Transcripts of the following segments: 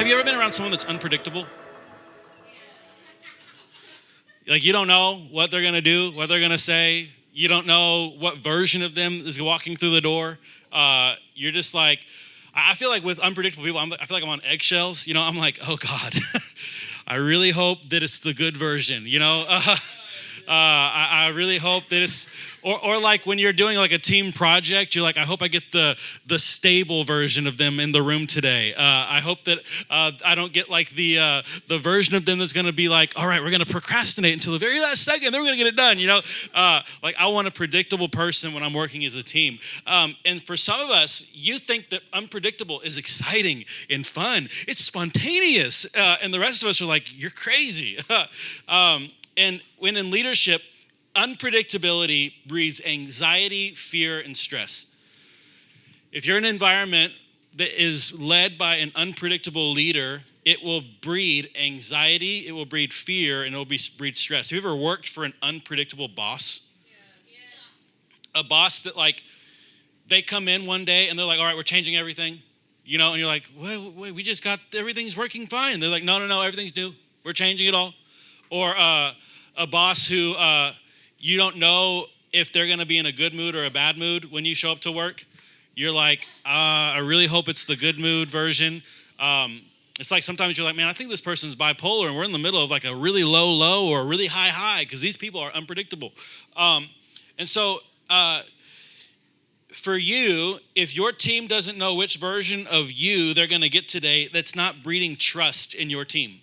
Have you ever been around someone that's unpredictable? Like you don't know what they're going to do, what they're going to say. You don't know what version of them is walking through the door. You're just like, I feel like with unpredictable people, I feel like I'm on eggshells. You know, I'm like, oh God, I really hope that it's the good version, you know? I really hope that it's, or like when you're doing like a team project, you're like, I hope I get the stable version of them in the room today. I hope that I don't get like the version of them that's going to be like, all right, we're going to procrastinate until the very last second, then we're going to get it done, you know? Like I want a predictable person when I'm working as a team. And for some of us, you think that unpredictable is exciting and fun. It's spontaneous. And the rest of us are like, you're crazy. And when in leadership, unpredictability breeds anxiety, fear, and stress. If you're in an environment that is led by an unpredictable leader, it will breed anxiety, it will breed fear, and it will breed stress. Have you ever worked for an unpredictable boss? Yes. A boss that like, they come in one day and they're like, all right, we're changing everything. You know, and you're like, wait, we just got, everything's working fine. They're like, no, everything's new. We're changing it all. Or a boss who you don't know if they're going to be in a good mood or a bad mood when you show up to work. You're like, I really hope it's the good mood version. It's like sometimes you're like, man, I think this person's bipolar and we're in the middle of like a really low or a really high because these people are unpredictable. And so for you, if your team doesn't know which version of you they're going to get today, that's not breeding trust in your team.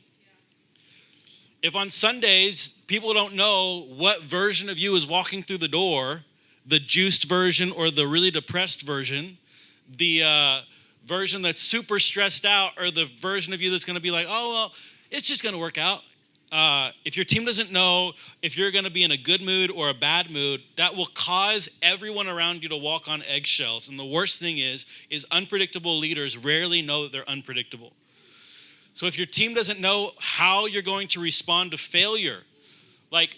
If on Sundays, people don't know what version of you is walking through the door, the juiced version or the really depressed version, the version that's super stressed out or the version of you that's going to be like, oh, well, it's just going to work out. If your team doesn't know if you're going to be in a good mood or a bad mood, that will cause everyone around you to walk on eggshells. And the worst thing is unpredictable leaders rarely know that they're unpredictable. So if your team doesn't know how you're going to respond to failure, like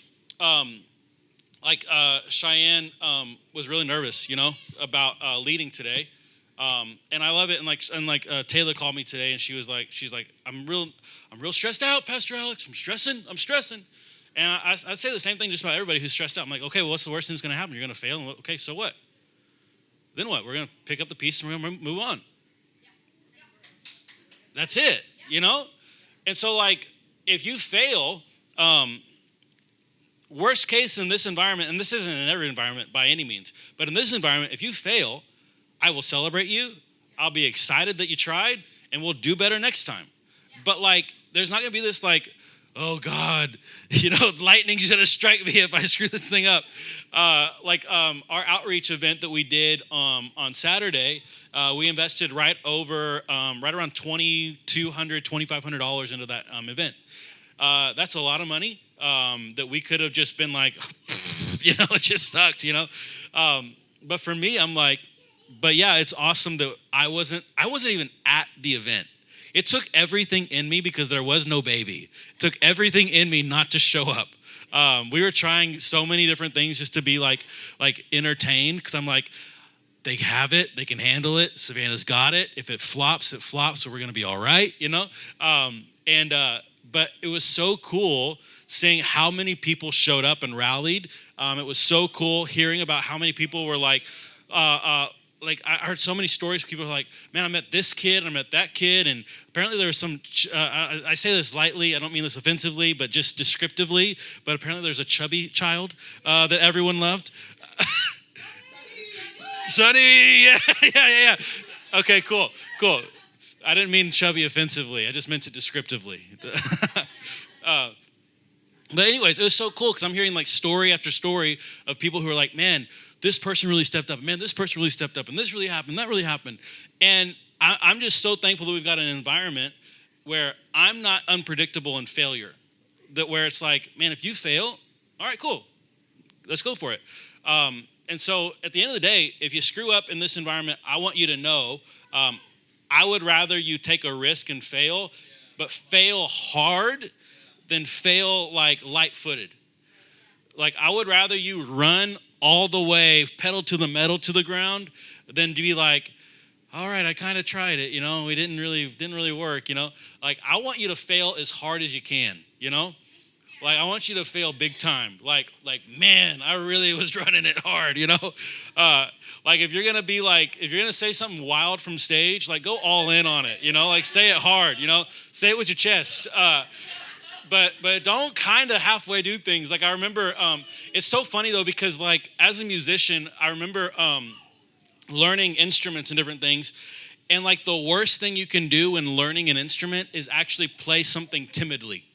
Cheyenne was really nervous, you know, about leading today, and I love it. And Taylor called me today, and she's like, I'm real stressed out, Pastor Alex. I'm stressing. And I say the same thing just about everybody who's stressed out. I'm like, okay, well, what's the worst thing that's going to happen? You're going to fail. Okay, so what? Then what? We're going to pick up the piece and we're going to move on. That's it. You know? And so like, if you fail, worst case in this environment, and this isn't in every environment by any means, but in this environment, if you fail, I will celebrate you. I'll be excited that you tried and we'll do better next time. Yeah. But like, there's not gonna be this like, oh God, you know, lightning's gonna strike me if I screw this thing up. Our outreach event that we did on Saturday, we invested right around $2,200, $2,500 into that event. That's a lot of money that we could have just been like, you know, it just sucked, you know. But for me, I'm like, but yeah, it's awesome that I wasn't even at the event. It took everything in me because there was no baby. It took everything in me not to show up. We were trying so many different things just to be like entertained, because I'm like, they have it, they can handle it. Savannah's got it. If it flops, so we're gonna be all right, you know. But it was so cool seeing how many people showed up and rallied. It was so cool hearing about how many people were like I heard so many stories. People were like, man, I met this kid, I met that kid. And apparently there was some, I say this lightly, I don't mean this offensively, but just descriptively. But apparently there's a chubby child that everyone loved. Sonny, yeah. Okay, cool. I didn't mean chubby offensively. I just meant it descriptively. But anyways, it was so cool because I'm hearing like story after story of people who are like, man, this person really stepped up. Man, this person really stepped up. And this really happened. That really happened. And I'm just so thankful that we've got an environment where I'm not unpredictable in failure. That where it's like, man, if you fail, all right, cool. Let's go for it. And so at the end of the day, if you screw up in this environment, I want you to know, I would rather you take a risk and fail, but fail hard than fail like light-footed. Like I would rather you run all the way, pedal to the metal to the ground, than to be like, all right, I kind of tried it, we didn't really work, Like, I want you to fail as hard as you can, Like, I want you to fail big time. Like, man, I really was running it hard, Like, if you're going to say something wild from stage, like, go all in on it, Like, say it hard, Say it with your chest. But don't kind of halfway do things. Like, I remember, it's so funny, though, because, like, as a musician, I remember learning instruments and different things. And, like, the worst thing you can do when learning an instrument is actually play something timidly.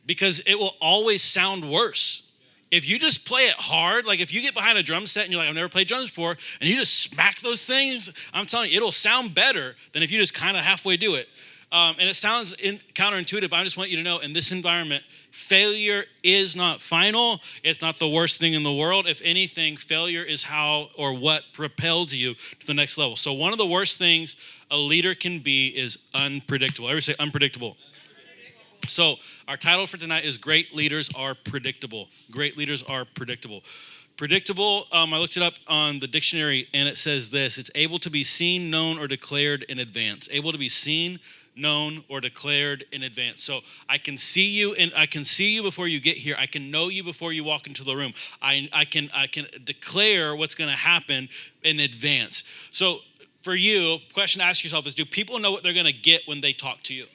Because it will always sound worse. If you just play it hard, like if you get behind a drum set and you're like, I've never played drums before, and you just smack those things, I'm telling you, it'll sound better than if you just kind of halfway do it. And it sounds counterintuitive, but I just want you to know, in this environment, failure is not final. It's not the worst thing in the world. If anything, failure is how or what propels you to the next level. So one of the worst things a leader can be is unpredictable. Everybody say unpredictable. So our title for tonight is Great Leaders Are Predictable. Great leaders are predictable. Predictable, I looked it up on the dictionary, and it says this: it's able to be seen, known, or declared in advance. Able to be seen, known, or declared in advance. So I can see you, and I can see you before you get here. I can know you before you walk into the room. I can declare what's going to happen in advance. So for you, question to ask yourself is: do people know what they're going to get when they talk to you?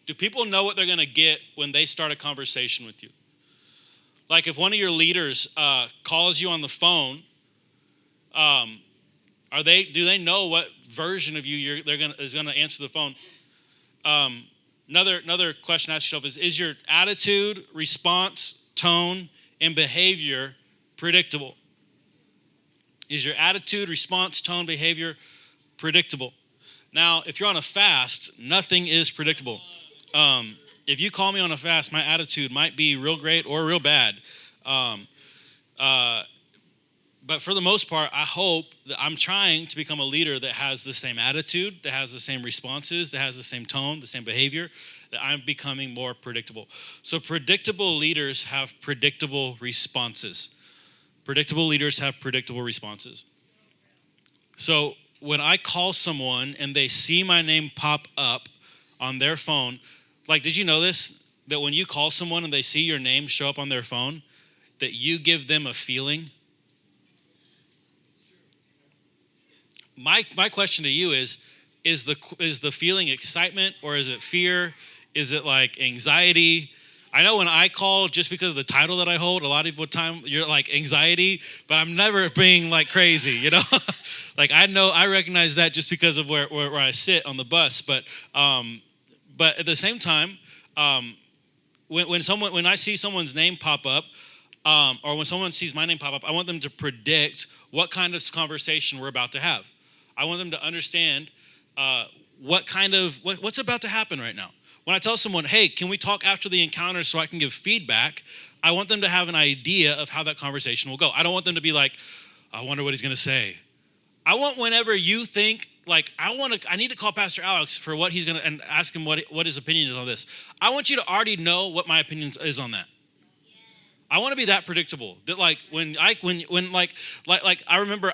Do people know what they're going to get when they start a conversation with you? Like, if one of your leaders calls you on the phone, do they know what version of you is going to answer the phone? Another question to ask yourself is your attitude, response, tone, and behavior predictable? Is your attitude, response, tone, behavior predictable? Now, if you're on a fast, nothing is predictable. If you call me on a fast, my attitude might be real great or real bad. But for the most part, I hope that I'm trying to become a leader that has the same attitude, that has the same responses, that has the same tone, the same behavior, that I'm becoming more predictable. So predictable leaders have predictable responses. Predictable leaders have predictable responses. So when I call someone and they see my name pop up on their phone, like, did you know this? That when you call someone and they see your name show up on their phone, that you give them a feeling? My question to you is the feeling excitement, or is it fear? Is it like anxiety? I know when I call, just because of the title that I hold, a lot of the time you're like anxiety, but I'm never being like crazy, Like, I recognize that just because of where I sit on the bus, but at the same time, when I see someone's name pop up, or when someone sees my name pop up, I want them to predict what kind of conversation we're about to have. I want them to understand what's about to happen right now. When I tell someone, hey, can we talk after the encounter so I can give feedback, I want them to have an idea of how that conversation will go. I don't want them to be like, I wonder what he's going to say. I want, whenever you think, like, I need to call Pastor Alex for what he's going to, and ask him what his opinion is on this. I want you to already know what my opinion is on that. I want to be that predictable. That, like, I remember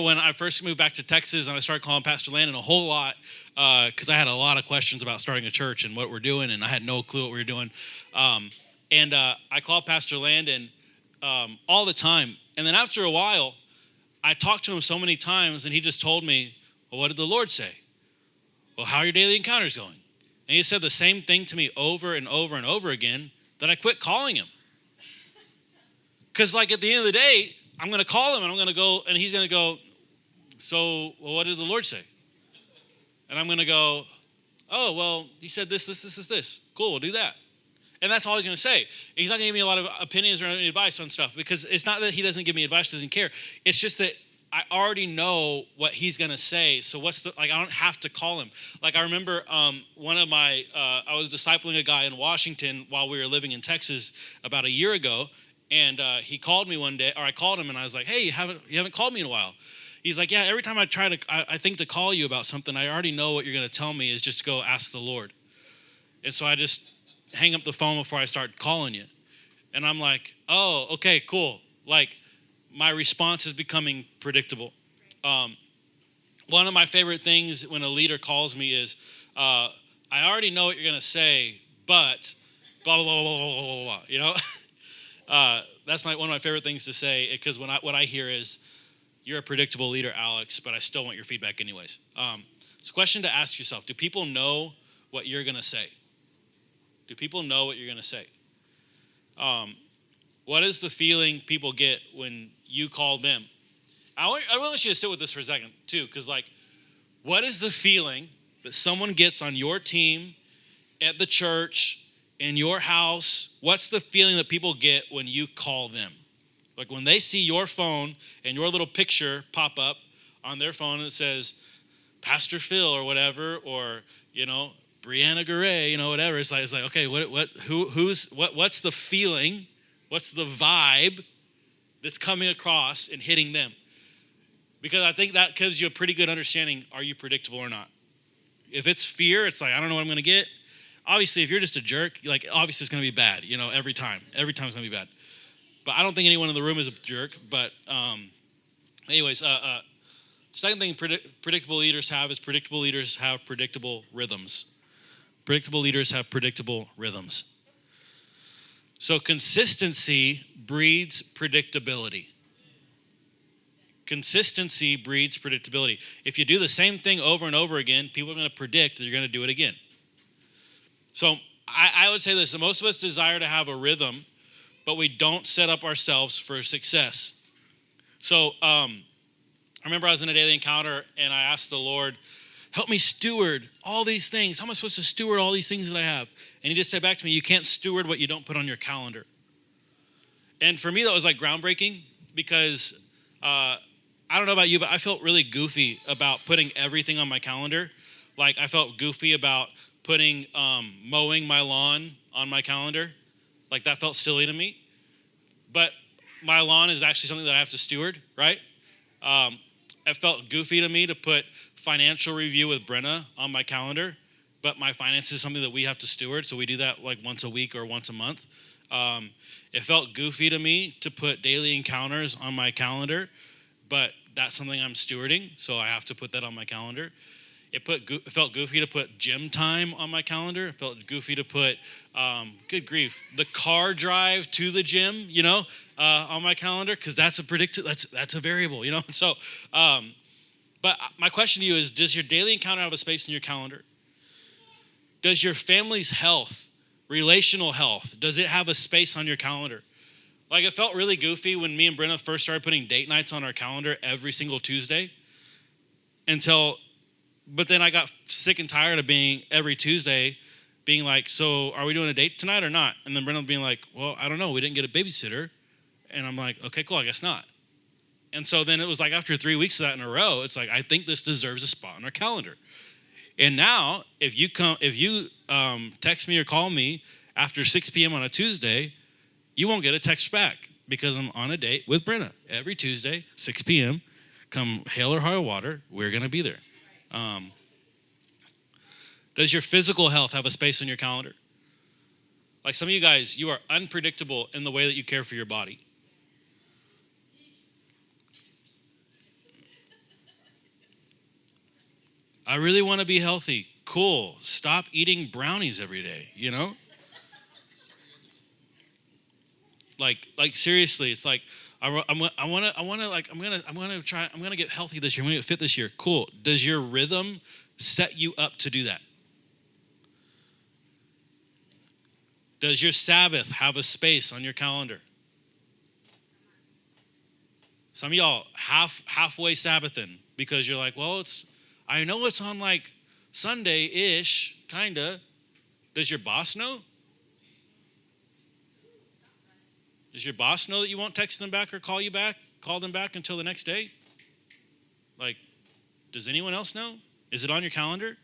when I first moved back to Texas and I started calling Pastor Landon a whole lot, because I had a lot of questions about starting a church and what we're doing, and I had no clue what we were doing. I called Pastor Landon all the time. And then after a while, I talked to him so many times, and he just told me, well, what did the Lord say? Well, how are your daily encounters going? And he said the same thing to me over and over and over again, that I quit calling him. Because, like, at the end of the day, I'm going to call him, and I'm going to go, and he's going to go, so, well, what did the Lord say? And I'm going to go, oh, well, he said this. Cool, we'll do that. And that's all he's going to say. He's not going to give me a lot of opinions or any advice on stuff, because it's not that he doesn't give me advice, doesn't care. It's just that I already know what he's going to say. So I don't have to call him. Like, I remember I was discipling a guy in Washington while we were living in Texas about a year ago. And he called me one day, or I called him, and I was like, hey, you haven't called me in a while. He's like, yeah, every time I think to call you about something, I already know what you're going to tell me is just to go ask the Lord. And so I just hang up the phone before I start calling you. And I'm like, oh, okay, cool. Like, my response is becoming predictable. One of my favorite things when a leader calls me is, I already know what you're going to say, but blah, blah, blah, blah, blah, blah, blah, you know? That's one of my favorite things to say, because what I hear is, you're a predictable leader, Alex, but I still want your feedback anyways. It's a question to ask yourself. Do people know what you're going to say? Do people know what you're going to say? What is the feeling people get when you call them? I want you to sit with this for a second, too, because, what is the feeling that someone gets on your team, at the church, in your house? What's the feeling that people get when you call them? Like when they see your phone and your little picture pop up on their phone and it says, Pastor Phil or whatever, or, Brianna Garay, whatever. It's like, okay, what's the feeling? What's the vibe that's coming across and hitting them? Because I think that gives you a pretty good understanding, are you predictable or not? If it's fear, it's like, I don't know what I'm going to get. Obviously, if you're just a jerk, obviously it's going to be bad, every time. Every time it's going to be bad. But I don't think anyone in the room is a jerk. But anyways, second thing predictable leaders have is predictable leaders have predictable rhythms. Predictable leaders have predictable rhythms. So consistency breeds predictability. Consistency breeds predictability. If you do the same thing over and over again, people are going to predict that you're going to do it again. So I would say this, most of us desire to have a rhythm, but we don't set up ourselves for success. So I remember I was in a daily encounter and I asked the Lord, help me steward all these things. How am I supposed to steward all these things that I have? And he just said back to me, you can't steward what you don't put on your calendar. And for me, that was groundbreaking, because I don't know about you, but I felt really goofy about putting everything on my calendar. I felt goofy about putting mowing my lawn on my calendar. That felt silly to me. But my lawn is actually something that I have to steward, right? It felt goofy to me to put financial review with Brenna on my calendar, but my finances is something that we have to steward, so we do that once a week or once a month. It felt goofy to me to put daily encounters on my calendar, but that's something I'm stewarding, so I have to put that on my calendar. It felt goofy to put gym time on my calendar. It felt goofy to put, good grief, the car drive to the gym, on my calendar, because that's a variable, So, but my question to you is, does your daily encounter have a space in your calendar? Does your family's health, relational health, does it have a space on your calendar? It felt really goofy when me and Brenna first started putting date nights on our calendar every single Tuesday but then I got sick and tired of being every Tuesday being so are we doing a date tonight or not? And then Brenna being well, I don't know. We didn't get a babysitter. And I'm okay, cool, I guess not. And so then it was after 3 weeks of that in a row, it's I think this deserves a spot on our calendar. And now if you text me or call me after 6 p.m. on a Tuesday, you won't get a text back, because I'm on a date with Brenna every Tuesday, 6 p.m. Come hail or high water, we're going to be there. Does your physical health have a space on your calendar? Some of you guys, you are unpredictable in the way that you care for your body. I really want to be healthy. Cool. Stop eating brownies every day, Seriously, it's I'm gonna get healthy this year. I'm gonna get fit this year. Cool. Does your rhythm set you up to do that? Does your Sabbath have a space on your calendar? Some of y'all halfway Sabbathing because you're I know it's on Sunday-ish, kinda. Does your boss know? Does your boss know that you won't text them back or call them back until the next day? Does anyone else know? Is it on your calendar?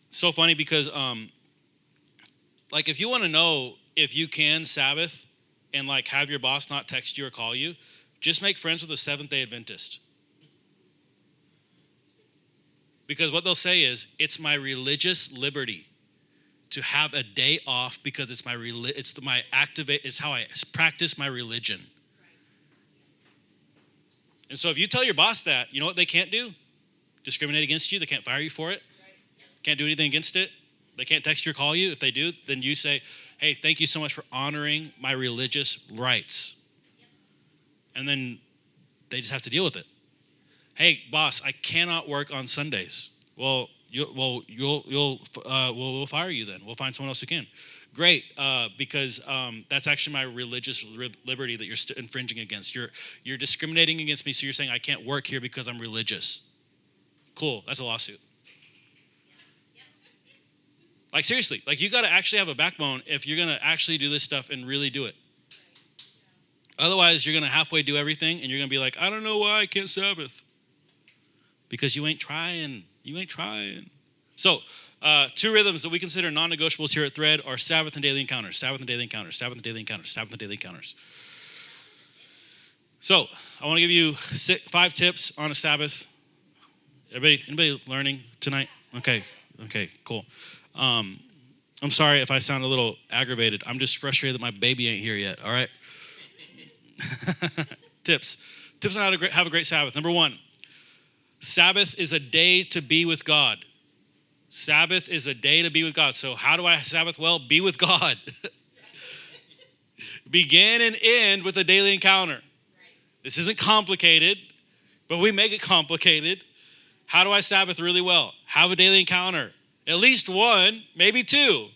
It's so funny because, if you want to know if you can Sabbath and have your boss not text you or call you, just make friends with a Seventh-day Adventist. Because what they'll say is, it's my religious liberty to have a day off, because it's how I practice my religion. And so if you tell your boss that, you know what they can't do? Discriminate against you. They can't fire you for it. Can't do anything against it. They can't text you or call you. If they do, then you say, hey, thank you so much for honoring my religious rights. And then they just have to deal with it. Hey, boss, I cannot work on Sundays. Well, we'll fire you then. We'll find someone else who can. Great, because that's actually my religious liberty that you're infringing against. You're discriminating against me, so you're saying I can't work here because I'm religious. Cool, that's a lawsuit. Like seriously, like you got to actually have a backbone if you're going to actually do this stuff and really do it. Otherwise, you're going to halfway do everything and you're going to be like, I don't know why I can't Sabbath. Because you ain't trying. You ain't trying. So, 2 rhythms that we consider non-negotiables here at Thread are Sabbath and Daily Encounters, Sabbath and Daily Encounters, Sabbath and Daily Encounters, Sabbath and Daily Encounters. So, I want to give you 5 tips on a Sabbath. Anybody learning tonight? Okay, cool. I'm sorry if I sound a little aggravated. I'm just frustrated that my baby ain't here yet, all right? Tips on how to have a great Sabbath. Number 1, Sabbath is a day to be with God. Sabbath is a day to be with God. So how do I Sabbath well? Be with God. Begin and end with a daily encounter. This isn't complicated, but we make it complicated. How do I Sabbath really well? Have a daily encounter. At least 1, maybe 2.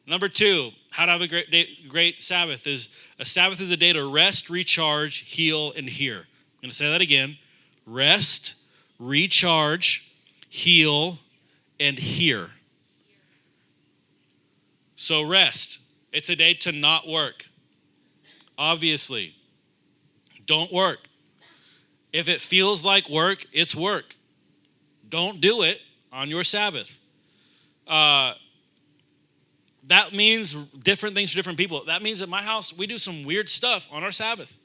Number 2, how to have a great Sabbath is a Sabbath is a day to rest, recharge, heal, and hear. I'm going to say that again. Rest, recharge, heal, and hear. So rest. It's a day to not work. Obviously. Don't work. If it feels like work, it's work. Don't do it on your Sabbath. That means different things for different people. That means at my house, we do some weird stuff on our Sabbath.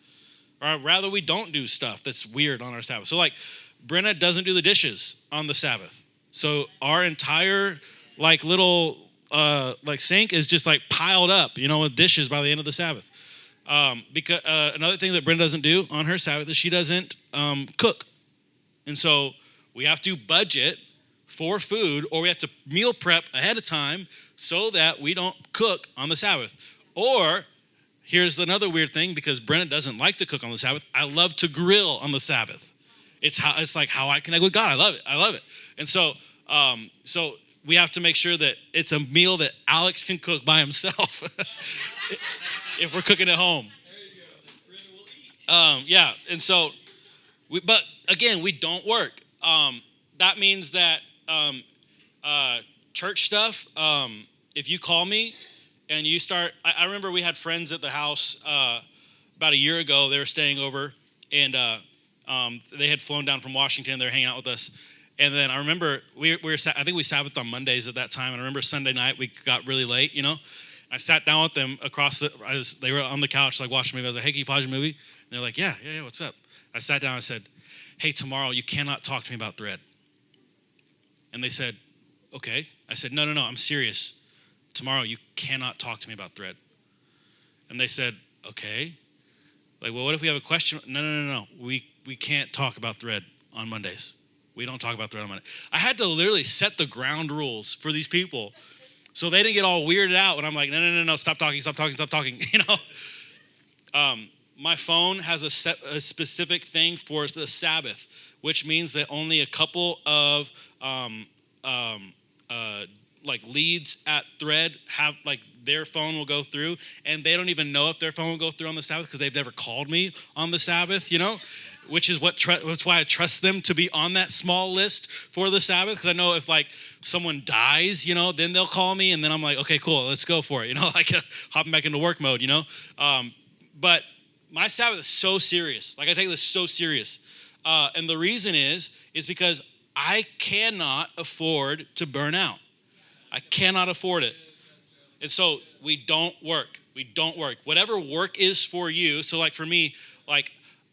Or rather, we don't do stuff that's weird on our Sabbath. So like, Brenna doesn't do the dishes on the Sabbath. So our entire like little like sink is just like piled up, with dishes by the end of the Sabbath. Because another thing that Brenna doesn't do on her Sabbath is she doesn't cook. And so we have to budget for food, or we have to meal prep ahead of time so that we don't cook on the Sabbath. Or here's another weird thing, because Brenna doesn't like to cook on the Sabbath. I love to grill on the Sabbath. It's like how I connect with God. I love it. And so we have to make sure that it's a meal that Alex can cook by himself if we're cooking at home. There you go. Brenna will eat. Yeah, and so, but again, we don't work. That means that church stuff, if you call me and you start, I remember we had friends at the house about a year ago. They were staying over, and they had flown down from Washington. They were hanging out with us. And then I remember I think we Sabbathed on Mondays at that time. And I remember Sunday night we got really late, I sat down with them they were on the couch like watching a movie. I was like, hey, can you pause your movie? And they're like, yeah, what's up? I sat down and I said, hey, tomorrow you cannot talk to me about Thread. And they said, okay. I said, no, I'm serious. Tomorrow you cannot talk to me about Thread. And they said, okay. Like, well, what if we have a question? No. We can't talk about Thread on Mondays. We don't talk about Thread on Monday. I had to literally set the ground rules for these people so they didn't get all weirded out when I'm like, no, stop talking. My phone has a specific thing for the Sabbath, which means that only a couple of like leads at Thread have like their phone will go through, and they don't even know if their phone will go through on the Sabbath because they've never called me on the Sabbath, which is that's why I trust them to be on that small list for the Sabbath, because I know if like someone dies, then they'll call me, and then I'm like, okay, cool, let's go for it, like hopping back into work mode, but my Sabbath is so serious. Like I take this so serious, and the reason is because I cannot afford to burn out. I cannot afford it. And so we don't work. Whatever work is for you. So like for me, like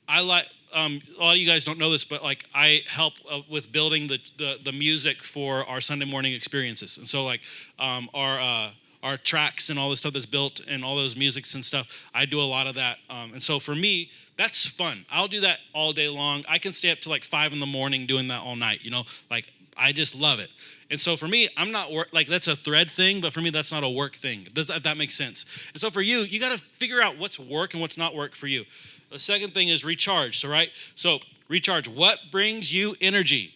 I like, a lot of you guys don't know this, but like I help with building the music for our Sunday morning experiences. And so like our our tracks and all this stuff that's built and all those musics and stuff. I do a lot of that. And so for me, that's fun. I'll do that all day long. I can stay up to like 5 a.m. doing that all night, like I just love it. And so for me, I'm not like that's a thread thing, but for me, that's not a work thing. If that makes sense. And so for you, you got to figure out what's work and what's not work for you. The second thing is recharge. So recharge. What brings you energy?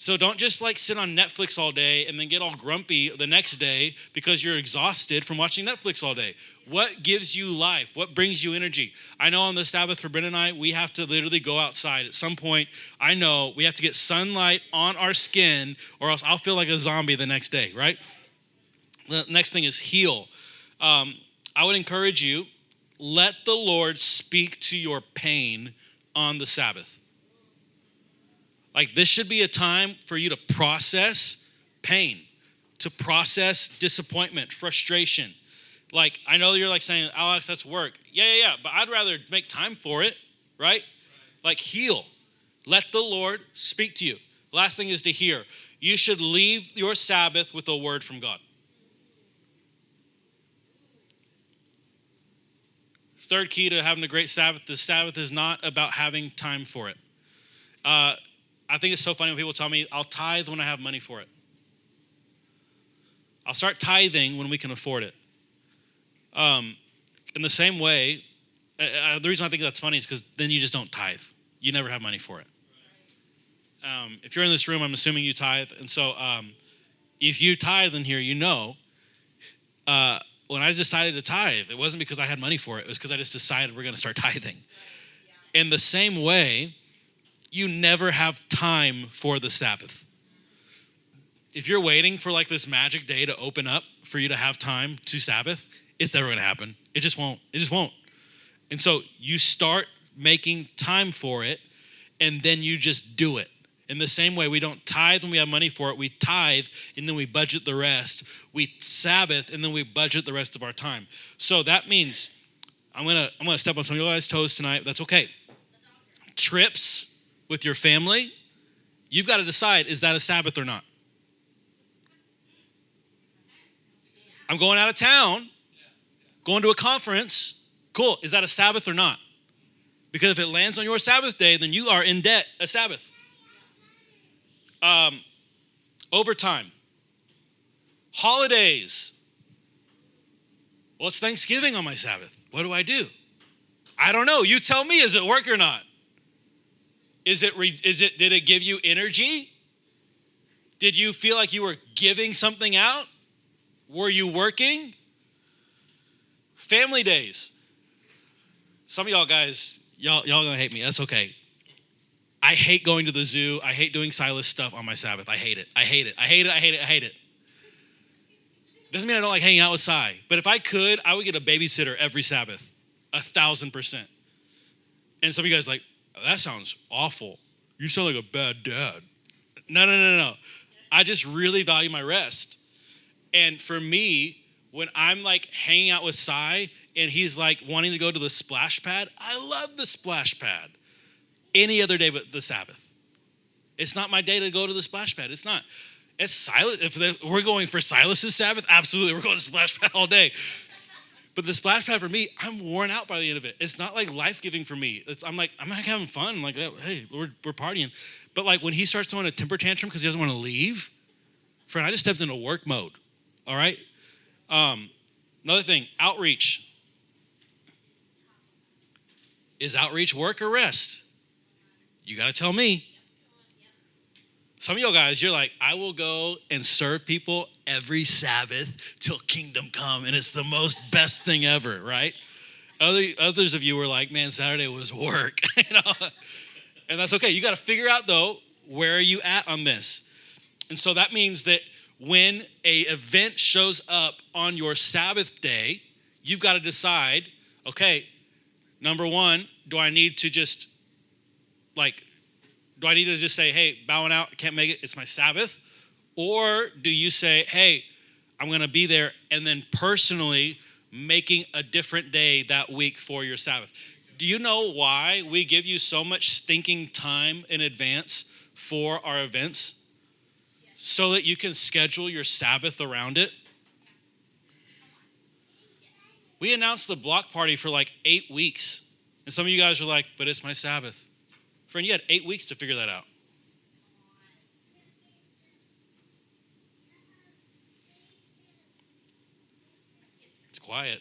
So don't just like sit on Netflix all day and then get all grumpy the next day because you're exhausted from watching Netflix all day. What gives you life? What brings you energy? I know on the Sabbath for Brent and I, we have to literally go outside. At some point, I know we have to get sunlight on our skin or else I'll feel like a zombie the next day, right? The next thing is heal. I would encourage you, let the Lord speak to your pain on the Sabbath. Like this should be a time for you to process pain, to process disappointment, frustration. Like I know you're like saying, Alex, that's work. Yeah. But I'd rather make time for it, right? Like heal. Let the Lord speak to you. Last thing is to hear. You should leave your Sabbath with a word from God. Third key to having a great Sabbath, the Sabbath is not about having time for it. I think it's so funny when people tell me, I'll tithe when I have money for it. I'll start tithing when we can afford it. In the same way, the reason I think that's funny is because then you just don't tithe. You never have money for it. If you're in this room, I'm assuming you tithe. And so if you tithe in here, when I decided to tithe, it wasn't because I had money for it. It was because I just decided we're going to start tithing. In the same way, you never have time for the Sabbath. If you're waiting for like this magic day to open up for you to have time to Sabbath, it's never going to happen. It just won't. And so you start making time for it, and then you just do it. In the same way, we don't tithe when we have money for it. We tithe, and then we budget the rest. We Sabbath, and then we budget the rest of our time. So that means I'm gonna step on some of your guys' toes tonight. That's okay. Trips with your family, you've got to decide, is that a Sabbath or not? I'm going out of town, going to a conference. Cool. Is that a Sabbath or not? Because if it lands on your Sabbath day, then you are in debt a Sabbath. Overtime. Holidays. Well, it's Thanksgiving on my Sabbath. What do I do? I don't know. You tell me, is it work or not? Did it give you energy? Did you feel like you were giving something out? Were you working? Family days. Some of y'all guys, y'all gonna hate me. That's okay. I hate going to the zoo. I hate doing Silas stuff on my Sabbath. I hate it. Doesn't mean I don't like hanging out with Sai. But if I could, I would get a babysitter every Sabbath. 1,000%. And some of you guys are like, that sounds awful. You sound like a bad dad. No. I just really value my rest. And for me, when I'm like hanging out with Sai and he's like wanting to go to the splash pad, I love the splash pad. Any other day but the Sabbath. It's not my day to go to the splash pad. It's not. It's Silas. If we're going for Silas's Sabbath, absolutely. We're going to splash pad all day. But the splash pad for me, I'm worn out by the end of it. It's not like life-giving for me. I'm like having fun. I'm like, hey, we're partying. But like when he starts throwing a temper tantrum because he doesn't want to leave, friend, I just stepped into work mode. All right? Another thing, outreach. Is outreach work or rest? You got to tell me. Some of y'all guys, you're like, I will go and serve people every Sabbath till kingdom come, and it's the most best thing ever, right? Others of you were like, man, Saturday was work, and that's okay. You got to figure out though, where are you at on this? And so that means that when a event shows up on your Sabbath day, you've got to decide, okay, number one, do I need to just say, hey, bowing out, can't make it, it's my Sabbath? Or do you say, hey, I'm going to be there, and then personally making a different day that week for your Sabbath? Do you know why we give you so much stinking time in advance for our events? So that you can schedule your Sabbath around it? We announced the block party for like 8 weeks. And some of you guys are like, but it's my Sabbath. Friend, you had 8 weeks to figure that out. It's quiet.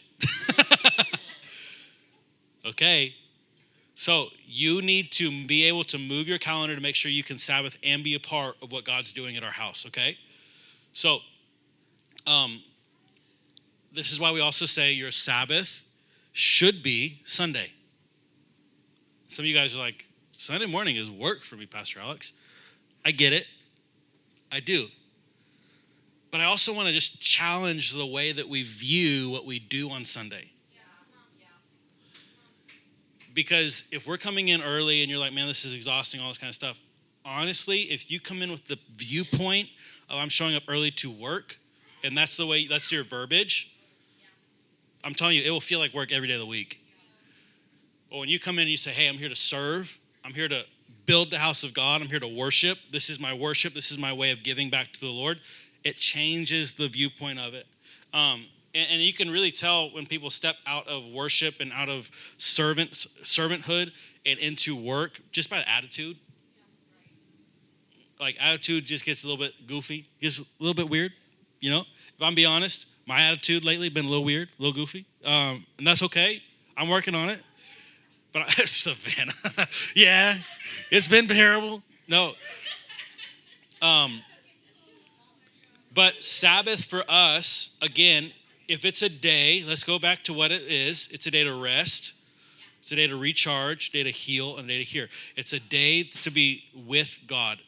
Okay. So you need to be able to move your calendar to make sure you can Sabbath and be a part of what God's doing at our house, okay? So this is why we also say your Sabbath should be Sunday. Some of you guys are like, Sunday morning is work for me, Pastor Alex. I get it. I do. But I also want to just challenge the way that we view what we do on Sunday. Because if we're coming in early and you're like, man, this is exhausting, all this kind of stuff. Honestly, if you come in with the viewpoint of I'm showing up early to work, and that's your verbiage, I'm telling you, it will feel like work every day of the week. But when you come in and you say, hey, I'm here to serve, I'm here to build the house of God, I'm here to worship, this is my worship, this is my way of giving back to the Lord, it changes the viewpoint of it. And you can really tell when people step out of worship and out of servanthood and into work just by attitude. Like attitude just gets a little bit goofy, gets a little bit weird, you know? If I'm being honest, my attitude lately been a little weird, a little goofy. And that's okay. I'm working on it. But Savannah, yeah, it's been terrible. No. But Sabbath for us, again, if it's a day, let's go back to what it is. It's a day to rest. It's a day to recharge, a day to heal, and a day to hear. It's a day to be with God.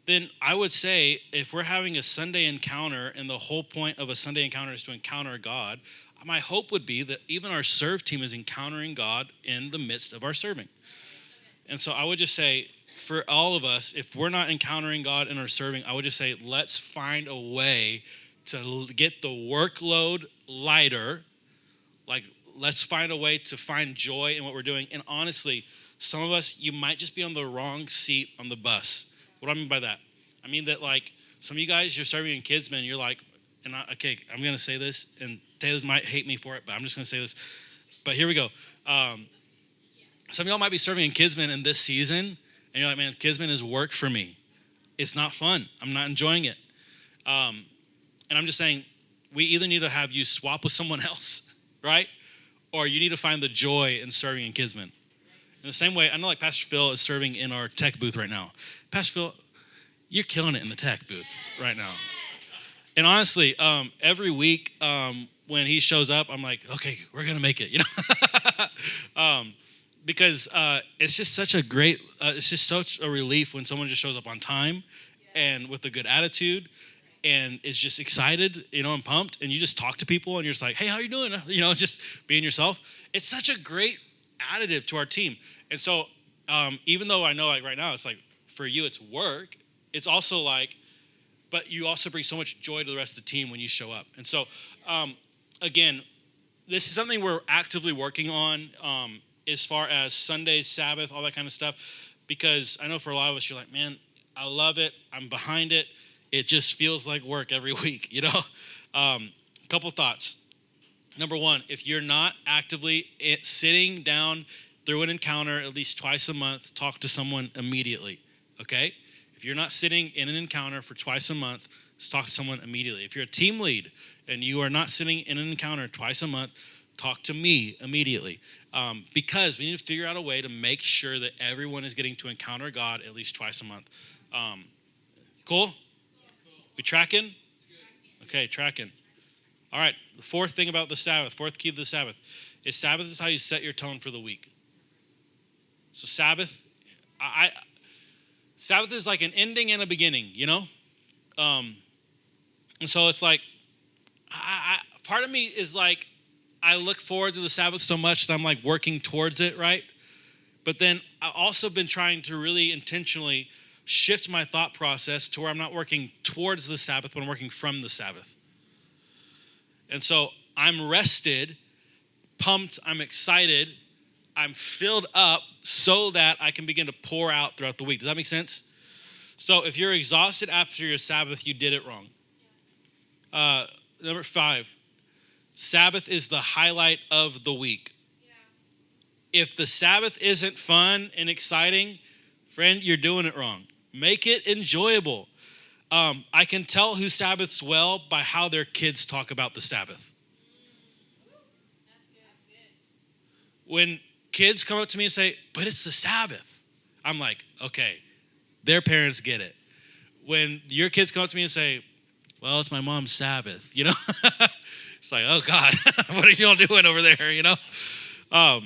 Then I would say if we're having a Sunday encounter and the whole point of a Sunday encounter is to encounter God, my hope would be that even our serve team is encountering God in the midst of our serving. And so I would just say for all of us, if we're not encountering God in our serving, I would just say let's find a way to get the workload lighter. Like, let's find a way to find joy in what we're doing. And honestly, some of us, you might just be on the wrong seat on the bus. What do I mean by that? I mean that, like, some of you guys, you're serving in Kidsman, you're like, I'm going to say this, and Taylor might hate me for it, but I'm just going to say this. But here we go. Some of y'all might be serving in Kidsman in this season, and you're like, man, Kidsman is work for me. It's not fun. I'm not enjoying it. And I'm just saying, we either need to have you swap with someone else, right? Or you need to find the joy in serving in Kidsman. In the same way, I know like Pastor Phil is serving in our tech booth right now. Pastor Phil, you're killing it in the tech booth right now. And honestly, every week when he shows up, I'm like, okay, we're going to make it, you know? Because it's just such a great, it's just such a relief when someone just shows up on time and with a good attitude and is just excited, you know, and pumped, and you just talk to people and you're just like, hey, how you doing? You know, just being yourself. It's such a great additive to our team. And so even though I know like right now, it's like for you, it's work, it's also like, but you also bring so much joy to the rest of the team when you show up. And so again, this is something we're actively working on as far as Sundays, Sabbath, all that kind of stuff, because I know for a lot of us, you're like, man, I love it. I'm behind it. It just feels like work every week, you know? Couple thoughts. Number one, if you're not actively sitting down through an encounter at least twice a month, talk to someone immediately, okay? If you're not sitting in an encounter for twice a month, talk to someone immediately. If you're a team lead and you are not sitting in an encounter twice a month, talk to me immediately. Because we need to figure out a way to make sure that everyone is getting to encounter God at least twice a month. Cool? We tracking? Okay, tracking. All right, the fourth thing about the Sabbath, fourth key to the Sabbath is how you set your tone for the week. So Sabbath, Sabbath is like an ending and a beginning, you know? And so it's like, part of me is like, I look forward to the Sabbath so much that I'm like working towards it, right? But then I've also been trying to really intentionally shift my thought process to where I'm not working towards the Sabbath, but I'm working from the Sabbath. And so I'm rested, pumped, I'm excited, I'm filled up so that I can begin to pour out throughout the week. Does that make sense? So if you're exhausted after your Sabbath, you did it wrong. Number 5, Sabbath is the highlight of the week. If the Sabbath isn't fun and exciting, friend, you're doing it wrong. Make it enjoyable. I can tell who Sabbaths well by how their kids talk about the Sabbath. That's good. When kids come up to me and say, but it's the Sabbath, I'm like, okay, their parents get it. When your kids come up to me and say, well, it's my mom's Sabbath, you know? It's like, oh God, what are y'all doing over there, you know? I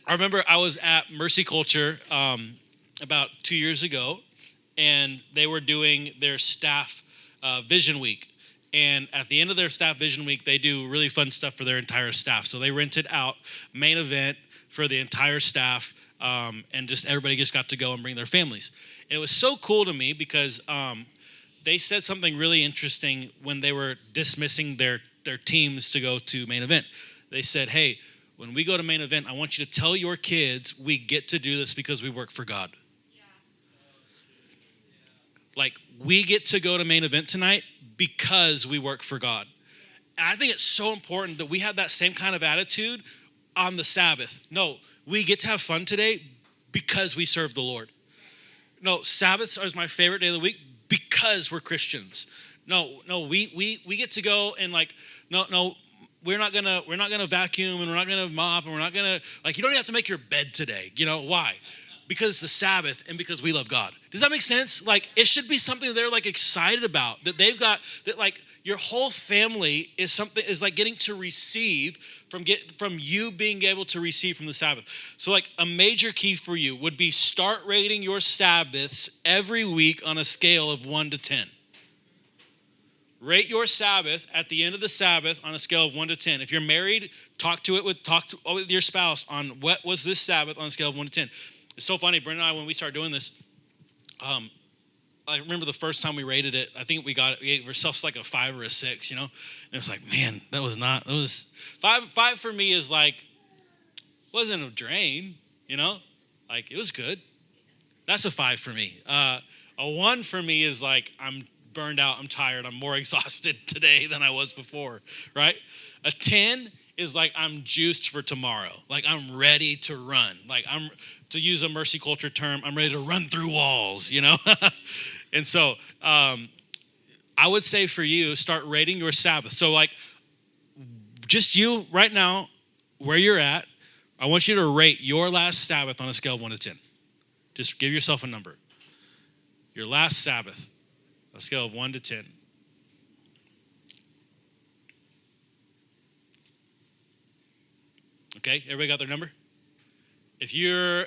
remember I was at Mercy Culture about 2 years ago, and they were doing their staff vision week. And at the end of their staff vision week, they do really fun stuff for their entire staff. So they rented out main event for the entire staff, and just everybody just got to go and bring their families. And it was so cool to me because they said something really interesting when they were dismissing their teams to go to main event. They said, hey, when we go to main event, I want you to tell your kids we get to do this because we work for God. Like, we get to go to main event tonight because we work for God. And I think it's so important that we have that same kind of attitude on the Sabbath. No, we get to have fun today because we serve the Lord. No, Sabbaths is my favorite day of the week because we're Christians. No, we get to go and like, no, we're not gonna vacuum, and we're not gonna mop, and we're not gonna, like, you don't even have to make your bed today. You know why? Because it's the Sabbath and because we love God. Does that make sense? Like, it should be something they're like excited about, that they've got, that like your whole family is like getting to receive from you being able to receive from the Sabbath. So like a major key for you would be start rating your Sabbaths every week on a scale of 1 to 10. Rate your Sabbath at the end of the Sabbath on a scale of 1 to 10. If you're married, talk with your spouse on what was this Sabbath on a scale of 1 to 10. It's so funny, Brenda and I, when we started doing this, I remember the first time we rated it, I think we gave ourselves like a 5 or a 6, you know? And it's like, man, that was 5 for me is like, wasn't a drain, you know? Like, it was good. That's a 5 for me. A 1 for me is like, I'm burned out, I'm tired, I'm more exhausted today than I was before, right? A 10 is like, I'm juiced for tomorrow. Like, I'm ready to run. Like, to use a Mercy Culture term, I'm ready to run through walls, you know? And so I would say for you, start rating your Sabbath. So like, just you right now, where you're at, I want you to rate your last Sabbath on a scale of 1 to 10. Just give yourself a number. Your last Sabbath, on a scale of 1 to 10. Okay, everybody got their number? If you're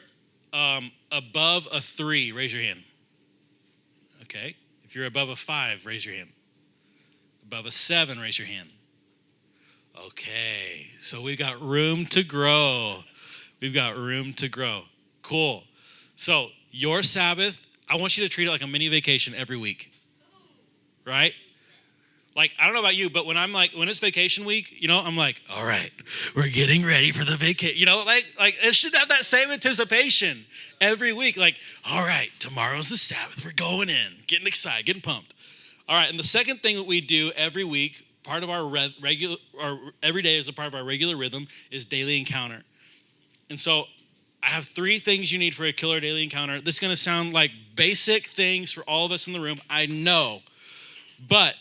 above a 3, raise your hand. Okay. If you're above a 5, raise your hand. Above a 7, raise your hand. Okay. So we've got room to grow. We've got room to grow. Cool. So your Sabbath, I want you to treat it like a mini vacation every week. Right? Like, I don't know about you, but when it's vacation week, you know, I'm like, all right, we're getting ready for the vacation. You know, like it should have that same anticipation every week. Like, all right, tomorrow's the Sabbath. We're going in, getting excited, getting pumped. All right, and the second thing that we do every week, part of our regular, or every day is a part of our regular rhythm, is daily encounter. And so I have 3 things you need for a killer daily encounter. This is going to sound like basic things for all of us in the room. I know, but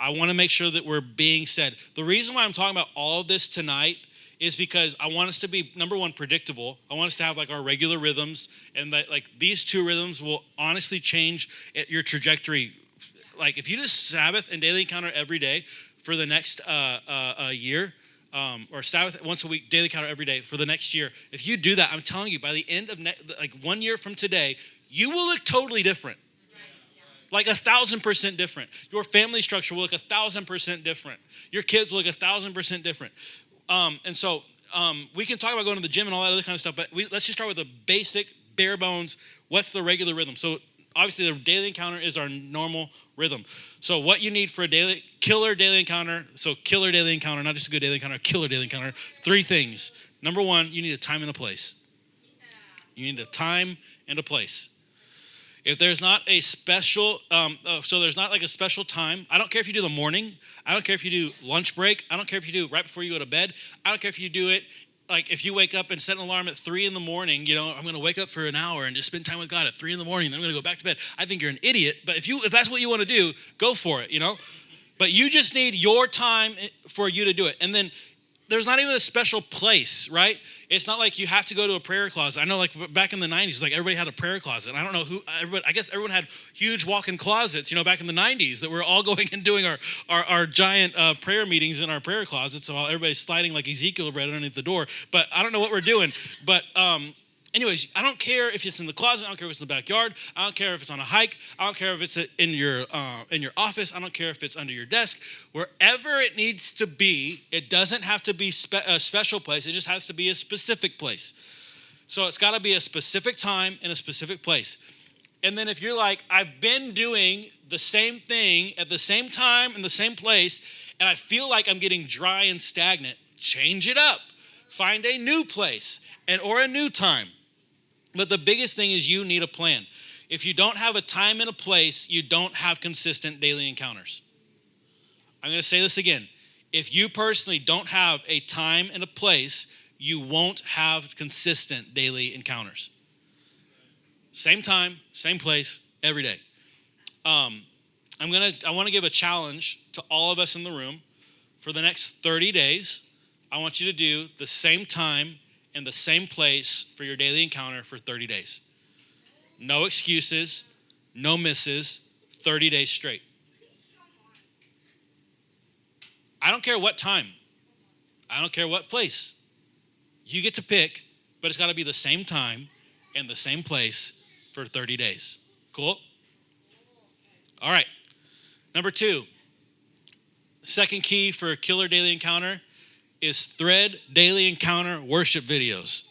I want to make sure that we're being said. The reason why I'm talking about all of this tonight is because I want us to be, number one, predictable. I want us to have like our regular rhythms, and that like these 2 rhythms will honestly change your trajectory. Like if you just Sabbath and daily encounter every day for the next year, or Sabbath once a week, daily encounter every day for the next year. If you do that, I'm telling you, by the end of like 1 year from today, you will look totally different. Like 1,000% different. Your family structure will look 1,000% different. Your kids will look 1,000% different. And so we can talk about going to the gym and all that other kind of stuff, but let's just start with the basic, bare bones. What's the regular rhythm? So obviously the daily encounter is our normal rhythm. So what you need for a killer daily encounter, so killer daily encounter, not just a good daily encounter, a killer daily encounter, 3 things. Number 1, you need a time and a place. You need a time and a place. If there's not a special, so there's not like a special time. I don't care if you do the morning. I don't care if you do lunch break. I don't care if you do right before you go to bed. I don't care if you do it like if you wake up and set an alarm at 3 a.m, I'm going to wake up for an hour and just spend time with God at 3 a.m. Then I'm going to go back to bed. I think you're an idiot, but if that's what you want to do, go for it, But you just need your time for you to do it. And then there's not even a special place, right? It's not like you have to go to a prayer closet. I know like back in the 90s, it's like everybody had a prayer closet. I don't know I guess everyone had huge walk-in closets, back in the 90s that we're all going and doing our giant prayer meetings in our prayer closets while everybody's sliding like Ezekiel right underneath the door. But I don't know what we're doing. But anyways, I don't care if it's in the closet. I don't care if it's in the backyard. I don't care if it's on a hike. I don't care if it's in your office. I don't care if it's under your desk. Wherever it needs to be, it doesn't have to be a special place. It just has to be a specific place. So it's got to be a specific time and a specific place. And then if you're like, I've been doing the same thing at the same time in the same place, and I feel like I'm getting dry and stagnant, change it up. Find a new place or a new time. But the biggest thing is you need a plan. If you don't have a time and a place, you don't have consistent daily encounters. I'm going to say this again. If you personally don't have a time and a place, you won't have consistent daily encounters. Same time, same place, every day. I want to give a challenge to all of us in the room. For the next 30 days, I want you to do the same time and the same place for your daily encounter for 30 days. No excuses, no misses, 30 days straight. I don't care what time. I don't care what place. You get to pick, but it's got to be the same time and the same place for 30 days. Cool? All right. Number 2, second key for a killer daily encounter is thread daily encounter worship videos.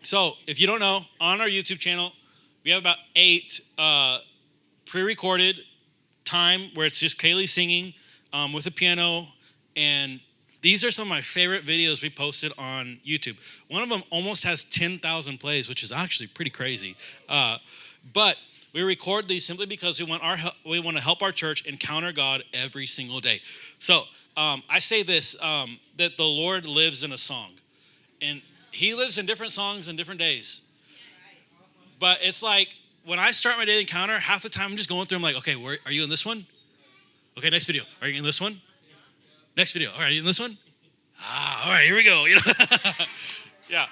So if you don't know, on our YouTube channel, we have about 8 pre-recorded time where it's just Kaylee singing with a piano. And these are some of my favorite videos we posted on YouTube. One of them almost has 10,000 plays, which is actually pretty crazy. But we record these simply because we want to help our church encounter God every single day. So I say this, that the Lord lives in a song. And he lives in different songs and different days. But it's like, when I start my daily encounter, half the time I'm just going through, I'm like, okay, are you in this one? Okay, next video. Are you in this one? Next video. All right, are you in this one? All right, here we go. Yeah.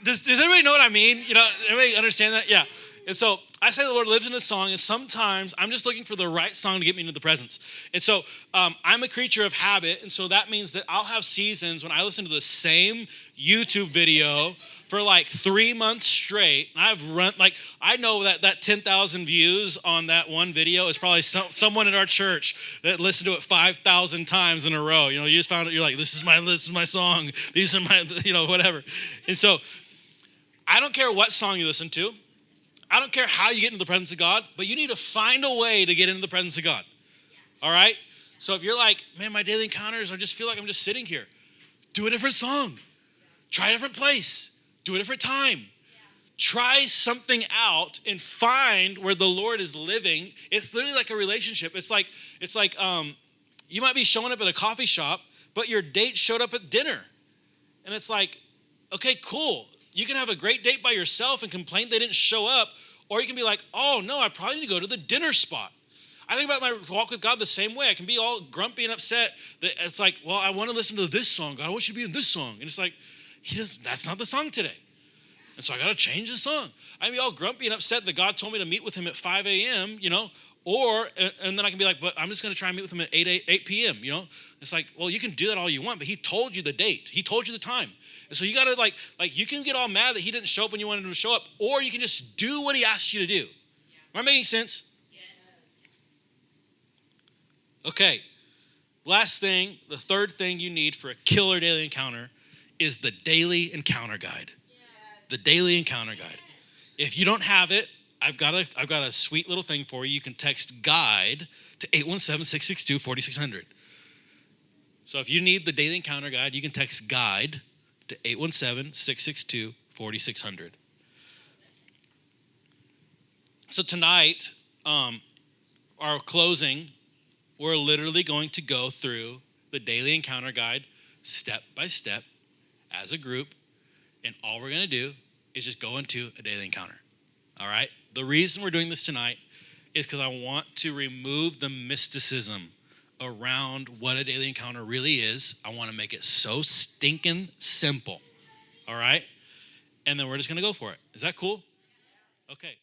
Does everybody know what I mean? Everybody understand that? Yeah. And so I say the Lord lives in a song, and sometimes I'm just looking for the right song to get me into the presence. And so I'm a creature of habit, and so that means that I'll have seasons when I listen to the same YouTube video for like 3 months straight. I know that 10,000 views on that one video is probably someone in our church that listened to it 5,000 times in a row. You just found it, you're like, this is my song. These are my, whatever. And so I don't care what song you listen to. I don't care how you get into the presence of God, but you need to find a way to get into the presence of God. All right? So if you're like, man, my daily encounters, I just feel like I'm just sitting here. Do a different song. Try a different place. Do a different time. Try something out and find where the Lord is living. It's literally like a relationship. It's like you might be showing up at a coffee shop, but your date showed up at dinner. And it's like, okay, cool. You can have a great date by yourself and complain they didn't show up, or you can be like, oh no, I probably need to go to the dinner spot. I think about my walk with God the same way. I can be all grumpy and upset that it's like, well, I want to listen to this song. God, I want you to be in this song. And it's like, that's not the song today. And so I got to change the song. I can be all grumpy and upset that God told me to meet with him at 5 a.m., and then I can be like, but I'm just going to try and meet with him at 8 p.m., It's like, well, you can do that all you want, but he told you the date. He told you the time. And so you got to like you can get all mad that he didn't show up when you wanted him to show up, or you can just do what he asked you to do. Am I making sense? Yes. Okay. Last thing, the third thing you need for a killer daily encounter is the daily encounter guide. Yes. The daily encounter guide. If you don't have it, I've got a sweet little thing for you. You can text guide to 817-662-4600. So if you need the daily encounter guide, you can text guide to 817-662-4600. So tonight, our closing, we're literally going to go through the Daily Encounter Guide step by step as a group, and all we're going to do is just go into a daily encounter. All right? The reason we're doing this tonight is because I want to remove the mysticism around what a daily encounter really is. I want to make it so stinking simple. All right? And then we're just going to go for it. Is that cool? Okay.